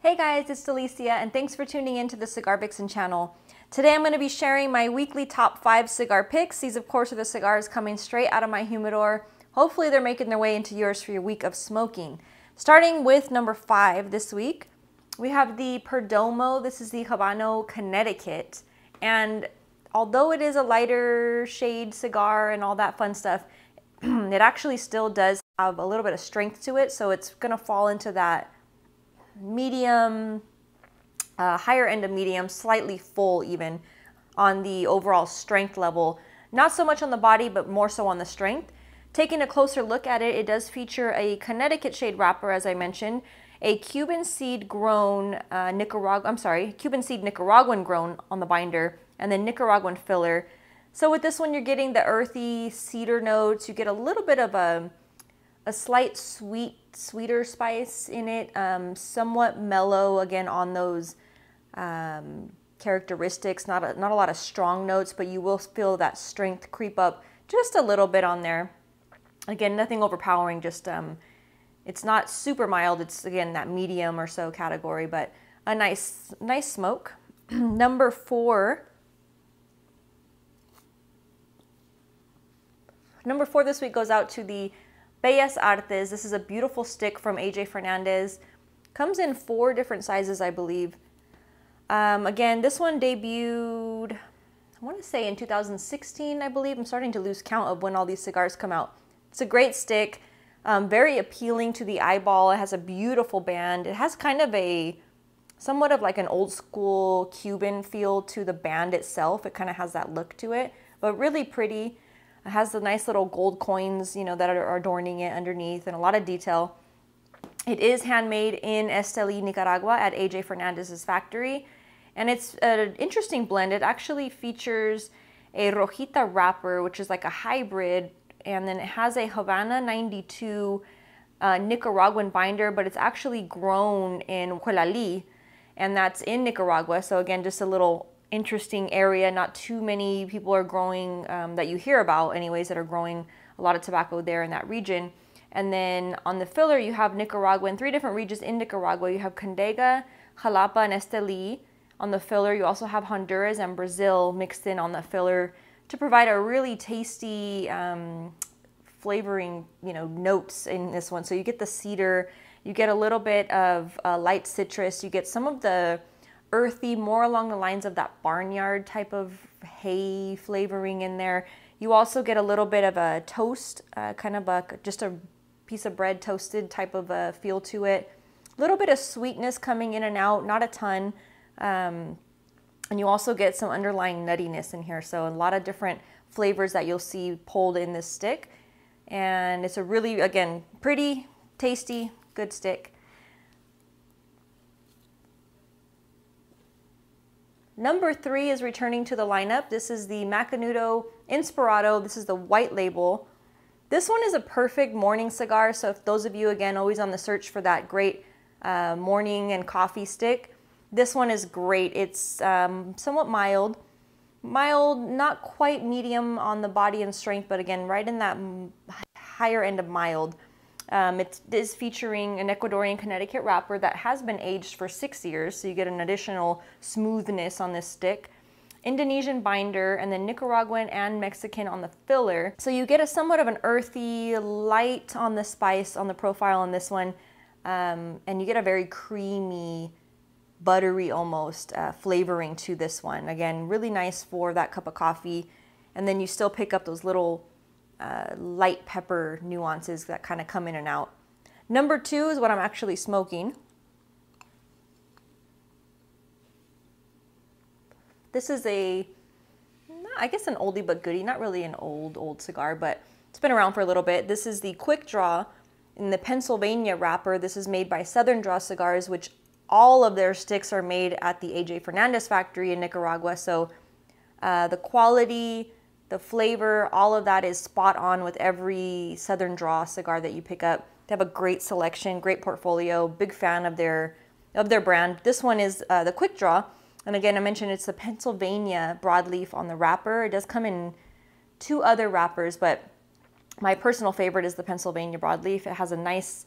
Hey guys, it's Delicia and thanks for tuning in to the Cigar Vixen channel. Today I'm going to be sharing my weekly top 5 cigar picks. These of course are the cigars coming straight out of my humidor. Hopefully they're making their way into yours for your week of smoking. Starting with number 5 this week, we have the Perdomo. This is the Habano Connecticut. And although it is a lighter shade cigar and all that fun stuff, it actually still does have a little bit of strength to it. So it's going to fall into that medium, higher end of medium, slightly full even on the overall strength level. Not so much on the body, but more so on the strength. Taking a closer look at it, it does feature a Connecticut shade wrapper, as I mentioned, a Cuban seed grown Cuban seed Nicaraguan grown on the binder, and then Nicaraguan filler. So with this one, you're getting the earthy cedar notes. You get a little bit of a slight sweeter spice in it, somewhat mellow again on those characteristics. Not a lot of strong notes, but you will feel that strength creep up just a little bit on there. Again, nothing overpowering, just it's not super mild. It's again that medium or so category, but a nice smoke. Number 4 this week goes out to the Bellas Artes. This is a beautiful stick from AJ Fernandez. Comes in 4 different sizes, I believe. Again, this one debuted, I want to say in 2016, I believe. I'm starting to lose count of when all these cigars come out. It's a great stick, very appealing to the eyeball. It has a beautiful band. It has kind of somewhat of like an old school Cuban feel to the band itself. It kind of has that look to it, but really pretty. It has the nice little gold coins, you know, that are adorning it underneath, and a lot of detail. It is handmade in Esteli, Nicaragua at AJ Fernandez's factory. And it's an interesting blend. It actually features a Rojita wrapper, which is like a hybrid. And then it has a Havana 92 Nicaraguan binder, but it's actually grown in Huelali, and that's in Nicaragua. So again, just a little interesting area. Not too many people are growing, that you hear about anyways, that are growing a lot of tobacco there in that region. And then on the filler, you have Nicaragua in 3 different regions in Nicaragua. You have Condega, Jalapa, and Esteli on the filler. You also have Honduras and Brazil mixed in on the filler to provide a really tasty flavoring, notes in this one. So you get the cedar, you get a little bit of light citrus, you get some of the earthy, more along the lines of that barnyard type of hay flavoring in there. You also get a little bit of a toast, kind of just a piece of bread toasted type of a feel to it. A little bit of sweetness coming in and out, not a ton. And you also get some underlying nuttiness in here. So a lot of different flavors that you'll see pulled in this stick. And it's a really, again, pretty, tasty, good stick. Number 3 is returning to the lineup. This is the Macanudo Inspirado. This is the white label. This one is a perfect morning cigar. So if those of you, again, always on the search for that great morning and coffee stick, this one is great. It's somewhat mild, not quite medium on the body and strength, but again, right in that higher end of mild. It is featuring an Ecuadorian Connecticut wrapper that has been aged for 6 years, so you get an additional smoothness on this stick. Indonesian binder, and then Nicaraguan and Mexican on the filler. So you get a somewhat of an earthy, light on the spice on the profile on this one, and you get a very creamy, buttery almost flavoring to this one. Again, really nice for that cup of coffee, and then you still pick up those little light pepper nuances that kind of come in and out. Number 2 is what I'm actually smoking. This is I guess an oldie but goodie, not really an old cigar, but it's been around for a little bit. This is the Quick Draw in the Pennsylvania wrapper. This is made by Southern Draw Cigars, which all of their sticks are made at the AJ Fernandez factory in Nicaragua. So the quality, the flavor, all of that is spot on with every Southern Draw cigar that you pick up. They have a great selection, great portfolio, big fan of their brand. This one is the Quick Draw. And again, I mentioned it's the Pennsylvania broadleaf on the wrapper. It does come in 2 other wrappers, but my personal favorite is the Pennsylvania broadleaf. It has a nice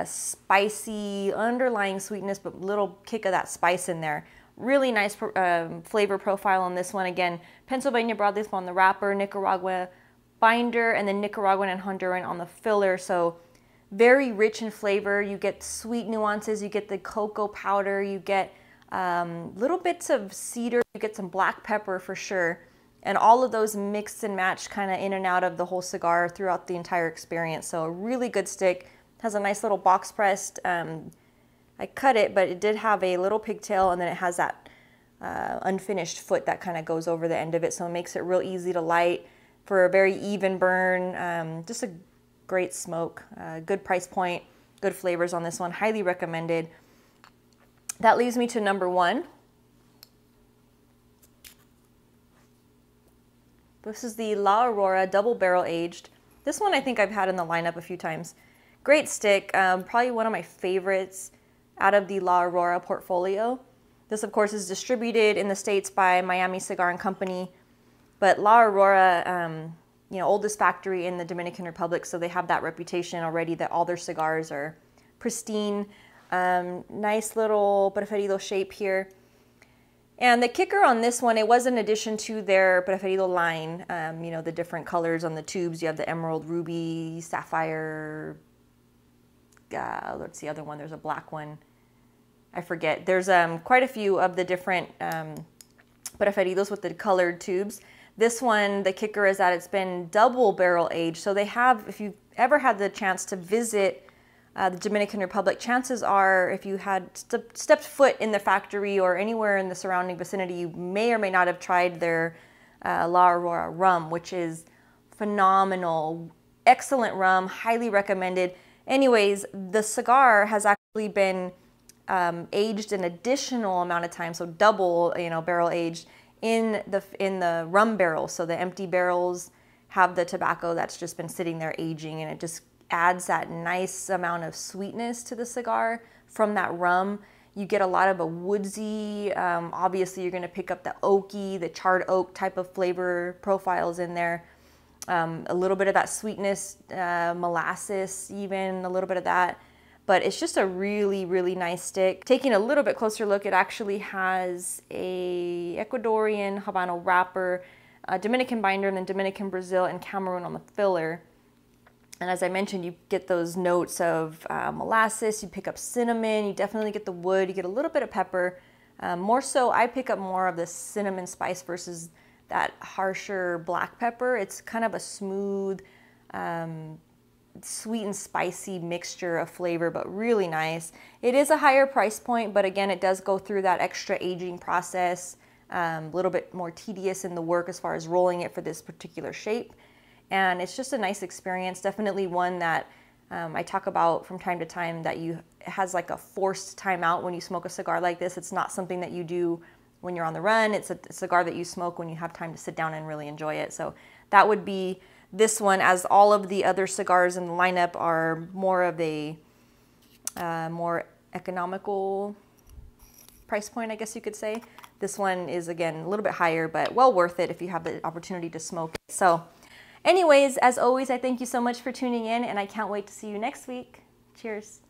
spicy underlying sweetness, but little kick of that spice in there. Really nice flavor profile on this one. Again, Pennsylvania broadleaf on the wrapper, Nicaragua binder, and then Nicaraguan and Honduran on the filler. So very rich in flavor. You get sweet nuances, you get the cocoa powder, you get little bits of cedar, you get some black pepper for sure. And all of those mixed and matched kind of in and out of the whole cigar throughout the entire experience. So a really good stick. Has a nice little box pressed. I cut it, but it did have a little pigtail, and then it has that unfinished foot that kind of goes over the end of it. So it makes it real easy to light for a very even burn. Just a great smoke, good price point, good flavors on this one. Highly recommended. That leaves me to number 1. This is the La Aurora Double Barrel Aged. This one I think I've had in the lineup a few times. Great stick, probably one of my favorites out of the La Aurora portfolio. This, of course, is distributed in the States by Miami Cigar and Company, but La Aurora, you know, oldest factory in the Dominican Republic, so they have that reputation already that all their cigars are pristine. Nice little preferido shape here. And the kicker on this one, it was in addition to their preferido line, you know, the different colors on the tubes. You have the emerald, ruby, sapphire, what's the other one? There's a black one. I forget. There's quite a few of the different preferidos with the colored tubes. This one, the kicker is that it's been double barrel aged. So they have, if you've ever had the chance to visit the Dominican Republic, chances are if you had stepped foot in the factory or anywhere in the surrounding vicinity, you may or may not have tried their La Aurora rum, which is phenomenal. Excellent rum, highly recommended. Anyways, the cigar has actually been aged an additional amount of time, so double, you know, barrel aged in the rum barrels. So the empty barrels have the tobacco that's just been sitting there aging, and it just adds that nice amount of sweetness to the cigar from that rum. You get a lot of a woodsy, obviously you're going to pick up the oaky, the charred oak type of flavor profiles in there. A little bit of that sweetness, molasses even, a little bit of that. But it's just a really, really nice stick. Taking a little bit closer look, it actually has a Ecuadorian Habano wrapper, a Dominican binder, and then Dominican, Brazil, and Cameroon on the filler. And as I mentioned, you get those notes of molasses, you pick up cinnamon, you definitely get the wood, you get a little bit of pepper. More so, I pick up more of the cinnamon spice versus that harsher black pepper. It's kind of a smooth, sweet and spicy mixture of flavor, but really nice. It is a higher price point, but again, it does go through that extra aging process, a little bit more tedious in the work as far as rolling it for this particular shape. And it's just a nice experience, definitely one that I talk about from time to time, that it has like a forced time out when you smoke a cigar like this. It's not something that you do when you're on the run. It's a cigar that you smoke when you have time to sit down and really enjoy it. So that would be this one, as all of the other cigars in the lineup are more of a more economical price point, I guess you could say. This one is, again, a little bit higher, but well worth it if you have the opportunity to smoke it. So anyways, as always, I thank you so much for tuning in, and I can't wait to see you next week. Cheers.